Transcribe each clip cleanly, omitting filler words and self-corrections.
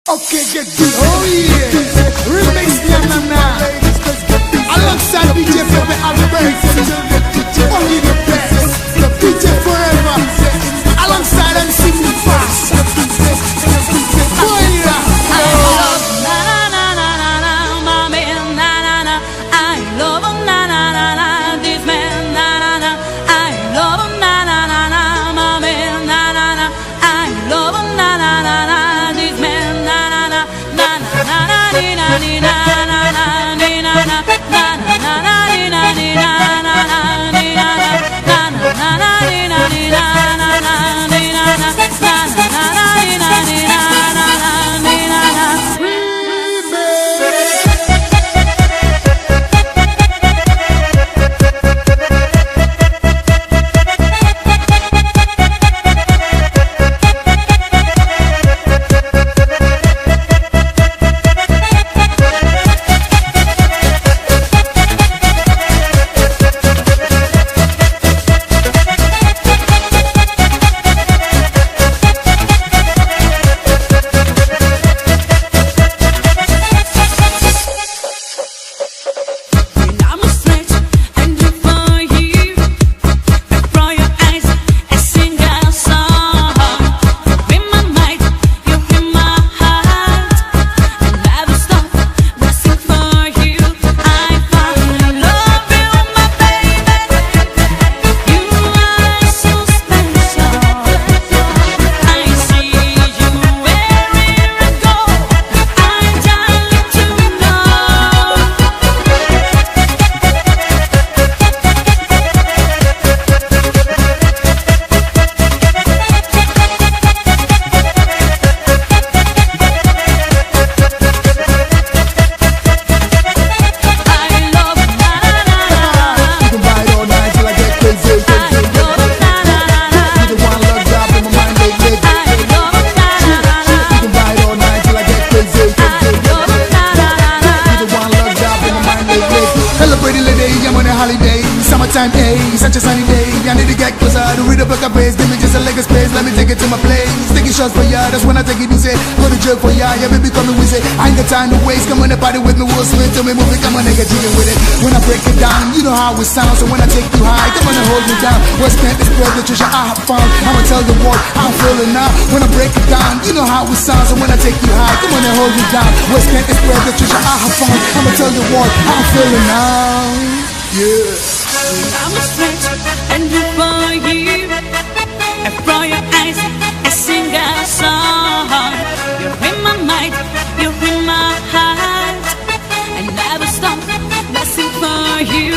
Okay, get this. Oh yeah, remix Nana alongside DJ Pepe Albert. Only the best, the DJ forever. Alongside MC Mufasa. Boy, summertime day, such a sunny day. I need to get closer to read up like a bass. Give me just a leg of space, let me take it to my place. Taking shots for ya, that's when I take it easy. Go to jail for ya, yeah baby coming with it. I ain't got time to waste, come on the party with me, Will Smith. Tell me move it, come on nigga, jiggle with it. When I break it down, you know how it sounds. So when I take you high, come on and hold me down. What's meant is spread the treasure I have found. I'ma tell the world how I'm feeling now. When I break it down, you know how it sounds. So when I take you high, come on and hold me down. What's meant is spread the treasure I have found. I'ma tell the world how I'm feeling now. Yeah. I'm a stretch and look for you. And from your eyes, I sing a song. You're in my mind, you're in my heart. I never stop dancing for you.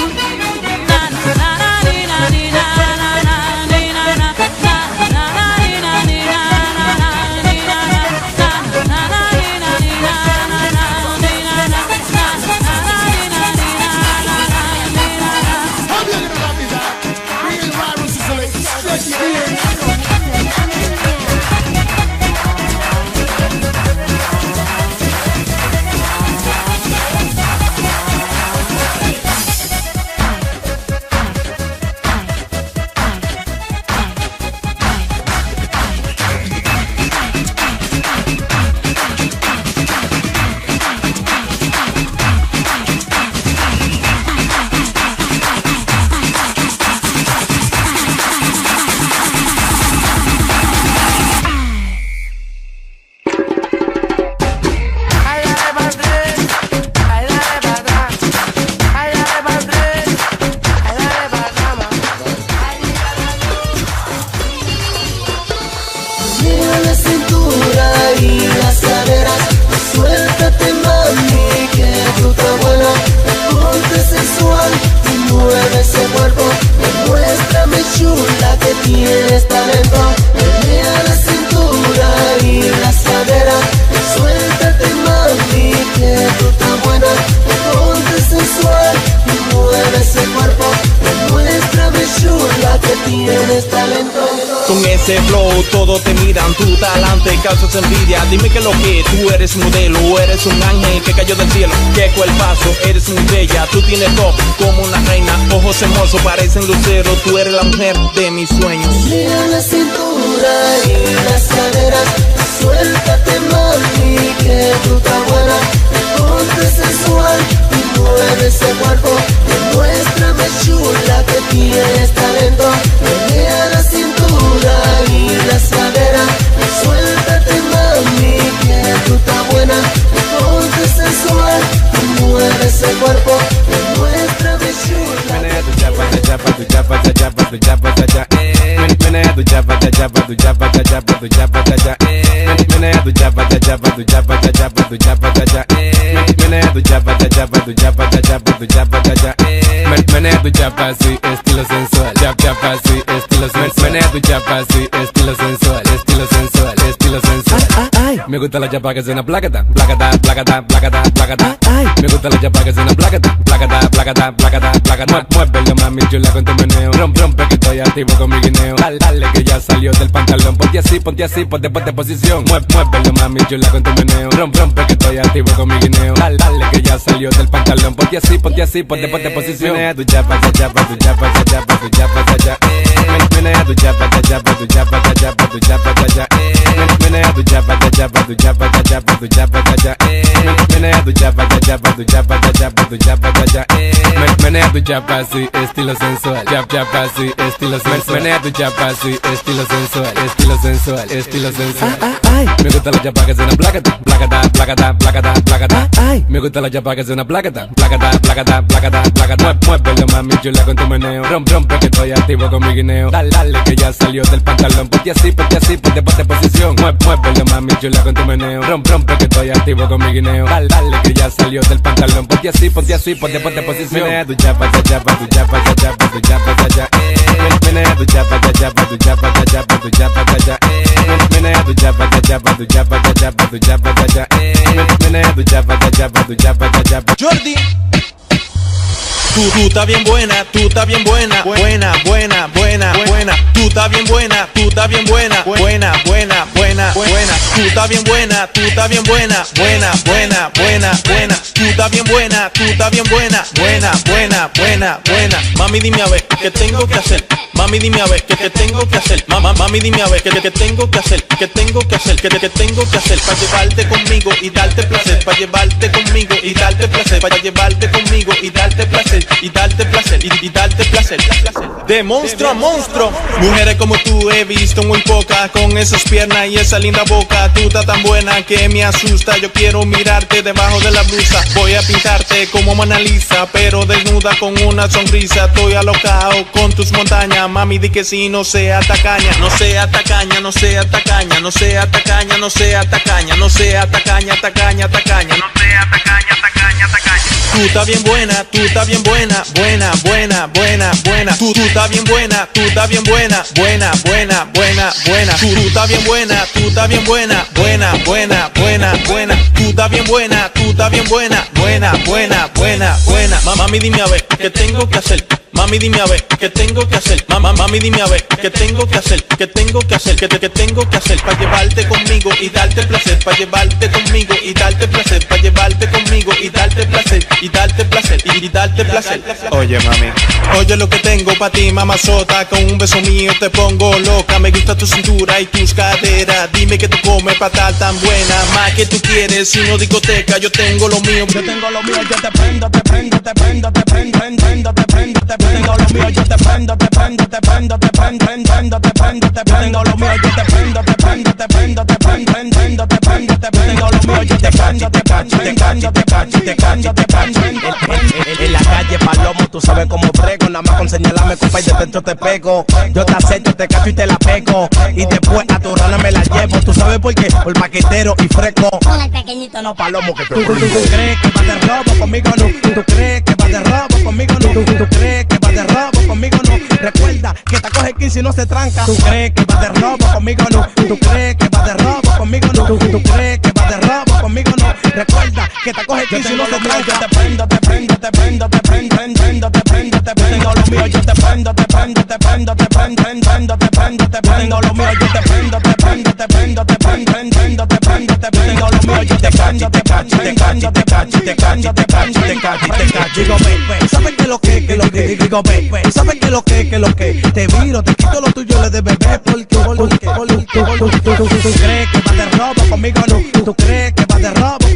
Tienes talento, menea la cintura y la cadera. Suéltate mami, que tú tan buena. Ponte sensual y mueve ese cuerpo. Demuéstrame chula que tienes talento. Con ese flow todos te miran, tu talante causas envidia. Dime que lo que tú eres modelo o eres un ángel que cayó del cielo. Qué cuerpazo, eres muy bella, tú tienes top como una reina. Ojos hermosos parecen luceros, tú eres la mujer de mis sueños. Mira la cintura y las caderas, suéltate mami. tú estás buena, ponte sensual y mueve ese cuerpo. Demuéstrame chula que tienes talento. Menea la cintura y las caderas. Suéltate mami que tú estás buena, ponte sensual y mueve ese cuerpo. Demuéstrame chula. Menea tu chapa, tu chapa, tu chapa, tu chapa, tu chapa, tu chapa. Menea tu chapa, tu chapa, tu chapa, tu chapa, tu chapa, tu chapa. Menea tu chapa, tu chapa, tu chapa, tu chapa, tu chapa, tu chapa. Menea tu chapa, tu chapa, tu chapa, tu chapa, tu chapa, tu chapa. Menea tu chapa así, estilo sensual. Chapa así, estilo sensual. Menea tu chapa así, estilo sensual, estilo sensual, estilo sensual. Me gusta la chapa que suena placata, placata, placata, placata, placata. Me gusta la chapa que suena placata, placata, placata, placata, placata. Muévelo mami chula con tu meneo. Rompe que estoy activo con mi guineo. Dale que ya salió del pantalón. Ponte así, ponte posición. Muévelo mami chula con tu meneo. Rompe que estoy activo con mi guineo. Dale que ya salió del pantalón. Ponte así, ponte posición. Menea tu chapa, tu chapa, tu chapa, tu chapa, tu chapa, tu chapa. Menea tu chapa, tu chapa, tu chapa, tu chapa, tu chapa, tu chapa. Menea tu chapa, tu chapa, tu chapa, tu chapa, tu chapa, tu chapa. Menea tu chapa, tu chapa, tu chapa, tu chapa, tu chapa, tu chapa. Menea tu chapa así, estilo sensual. Chapa así, estilo sensual. Menea tu chapa así, estilo sensual, estilo sensual, estilo sensual. Me gusta la chapa que suena placata, placata, placata, placata, placata. Me gusta la chapa que suena placata, placata, placata, placata, placata. Muévelo mami chula con tu meneo. Rompe que estoy activo con mi guineo. Dale que ya salió del pantalón. Ponte así, ponte posición. Muévelo mami chula con tu meneo. Rompe que estoy activo con mi guineo. Dale que ya salió del pantalón. Ponte así, ponte posición. Menea tu chapa, tu chapa, tu chapa, tu chapa, tu chapa, tu chapa. Menea tu chapa, tu chapa, tu chapa, tu chapa, tu chapa, tu chapa. Menea tu chapa, tu chapa, tu chapa, tu chapa, tu chapa, tu chapa. Menea tu chapa, tu chapa, tu chapa, tu chapa. Jordi. Tú estás bien buena, tú estás bien buena, buena, buena, buena, buena. Tú estás bien buena, tú estás bien buena, buena, buena, buena, buena. Tú estás bien buena, tú estás bien buena, buena, buena, buena, buena. Tú estás bien buena, tú estás bien buena, buena, buena, buena, buena. Mami dime a ver qué tengo que hacer. Mami dime a ver qué tengo que hacer. Mami dime a ver qué tengo que hacer, qué tengo que hacer, qué tengo que hacer para llevarte conmigo y darte placer, para llevarte conmigo y darte placer, para llevarte conmigo y darte placer. Y darte placer, y darte placer. De monstruo a monstruo, mujeres como tú he visto muy pocas. Con esas piernas y esa linda boca, tú estás tan buena que me asusta. Yo quiero mirarte debajo de la blusa. Voy a pintarte como Mona Lisa, pero desnuda con una sonrisa. Estoy alocado con tus montañas. Mami di que sí, no sea tacaña. No sea tacaña, no sea tacaña. No sea tacaña, no sea tacaña. No sea tacaña, tacaña, tacaña. No sea tacaña, tacaña, tacaña. Tú estás bien buena, tú estás bien buena, buena, buena, buena, buena. Tú estás bien buena, tú estás bien buena, buena, buena, buena, buena. Tú estás bien buena, tú estás bien buena, buena, buena, buena, buena. Tú estás bien buena, tú estás bien buena, buena, buena, buena, buena. Mami dime a ver qué tengo que hacer. Mami dime a ver qué tengo que hacer. Mami dime a ver qué tengo que hacer, qué tengo que hacer, qué tengo que hacer para llevarte conmigo y darte placer, para llevarte conmigo y darte placer, para llevarte conmigo y darte placer, y darte placer, y darte placer. Oye mami, oye lo que tengo para ti mamazota, con un beso mío te pongo loca. Me gusta tu cintura y tus caderas. Dime que tú comes para estar tan buena. Más que tú quieres, si no discoteca, yo tengo lo mío. Yo tengo lo mío, yo te prendo, te prendo, te prendo, te prendo, prendo, te prendo, te prendo. Tengo lo mío, yo te prendo, te prendo, te prendo, te prendo, prendo, te prendo, te prendo. Tengo lo mío, yo te prendo, te prendo, te prendo, te prendo, prendo, te prendo, te prendo. Tengo lo mío, yo te prendo, te prendo, te prendo, te prendo, te prendo, te prendo. En la calle Palomo, tú sabes cómo prego. Nada más con señalarme, compa, y de dentro te pego. Yo te acepto, te cacho y te la pego. Y después a tu rana me la llevo. ¿Tú sabes por qué? Por paquetero y fresco. Con el pequeñito no Palomo que tú crees que vas de robo conmigo no. Tú crees que vas de robo conmigo no. Tú crees que vas de robo conmigo no. Recuerda que te coge 15 y no se tranca. Tú crees que vas de robo conmigo no. Tú crees que vas de robo conmigo no. Tú crees que vas de robo conmigo no. Recuerda que te coge 15 y no se tranca. Yo te prendo, te prendo, te prendo, te prendo, prendo, te prendo, te prendo. Tengo lo mío, yo te prendo, te prendo, te prendo, te prendo, prendo, te prendo, te prendo. Tengo lo mío, yo te prendo, te prendo, te prendo, te prendo, prendo, te prendo, te prendo. Tengo lo mío, yo te prendo, te cacho, te cacho, te cacho, te cacho, te cacho, te cacho, te cacho. Digo, ve, ¿sabes qué lo que lo que? Digo, ve, ¿sabes qué lo que lo que? Te viro, te quito lo tuyo, le de bebé, porque tú crees que vas de robo conmigo no. Tú crees que vas de robo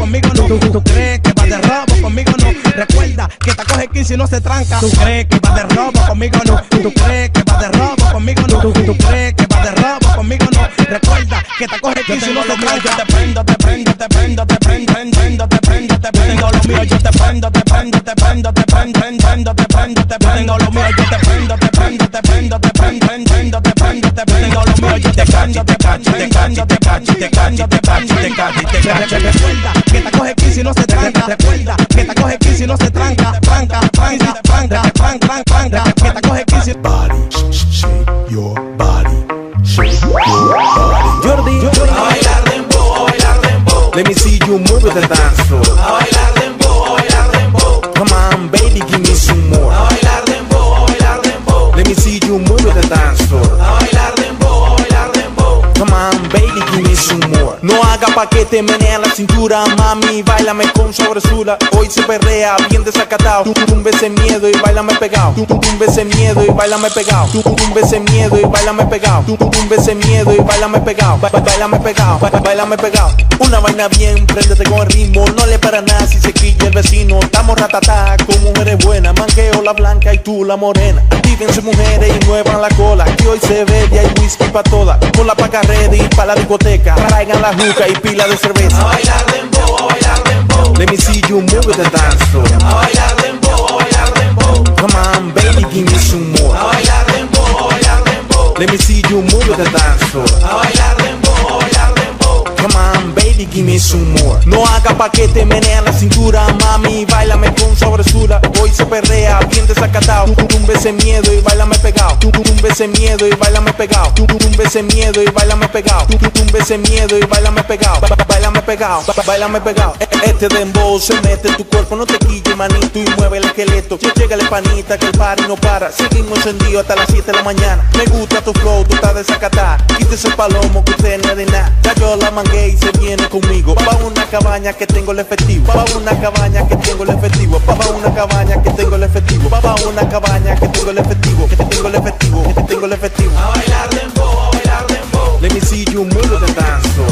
si no se tranca. Tú crees que vas de robo, conmigo no. Tú crees que vas de robo, conmigo no. Tú crees que vas de robo, conmigo no. Recuerda que te coge 15 y no se tranca. Yo te prendo, te prendo, te prendo, te prendo, prendo, te prendo, te prendo lo mío. Yo te prendo, te prendo, te prendo, te prendo, prendo, te prendo, te prendo lo mío. Yo te prendo, te prendo, te prendo, te prendo, prendo, te prendo, te prendo lo mío. Yo te prendo, te cacho, te cacho, te cacho, te cacho, te cacho, te cacho, te cacho. Recuerda que te coge 15 y no se tranca. Recuerda que te coge 15 y no se tranca. Tranca, tranca, tranca, tranca, tranca. Que te coge 15. Body, shake your body, shake your body. Jordi, A bailar dembow, a bailar dembow. let me see you move the dance floor. A bailar dembow, a bailar dembow. Come on, baby, give me some more. A bailar dembow, a bailar dembow. Let me see you move the dance floor. A bailar dembow, a bailar dembow. Come on, baby, give me some more. No haga pa' que te menea la cintura, mami, bailame con sobresura. Hoy se perrea bien desacatado. Tú tumbe ese miedo y bailame pegado. Tú tumbe ese miedo y bailame pegado. Tú tumbe ese miedo y bailame pegado. Tú tumbe ese miedo y bailame pegado. Bailame pegado, bailame pegado. Una vaina bien, préndete con el ritmo. No le para nada si se quilla el vecino. Estamos ratatá con mujeres buenas. Manqueo la blanca y tú la morena. Actívense mujeres y muevan la cola. Que hoy se bebe y hay whisky pa' todas. Con la paca ready pa' la discoteca. Traigan la juca y pila de cerveza. A bailar dembow, a bailar dembow. Let me see you move the dance floor. A bailar dembow, a bailar dembow. Come on, baby, give me some more. A bailar dembow, a bailar dembow. Let me see you move the dance floor. A bailar dembow, a bailar dembow. Come on, baby, give me some more. No haga pa' que te menea la cintura, mami, bailame con sobresura. Hoy se perrea bien desacatado. Tú tumbe ese miedo y bailame pegado. Tú tumbe ese miedo y bailame pegado. Tú tumbe ese miedo y bailame pegado. Tú tumbe ese miedo y bailame pegado. Bailame pegado, bailame pegado. Este dembow se mete en tu cuerpo, no te quille, manito, y mueve el esqueleto. Llegale panita que el party no para. Seguimos encendidos hasta las 7 de la mañana. Me gusta tu flow, tú estás desacatada. Quítese el palomo que usted no es de nada. Ya yo la mangué y se viene conmigo. Pa' una cabaña que tengo el efectivo. Pa' una cabaña que tengo el efectivo. Pa' una cabaña que tengo el efectivo. Pa' una cabaña que tengo el efectivo. Que te tengo el efectivo. Que te tengo el efectivo. A bailar dembow, a bailar dembow. Let me see you move the dance floor.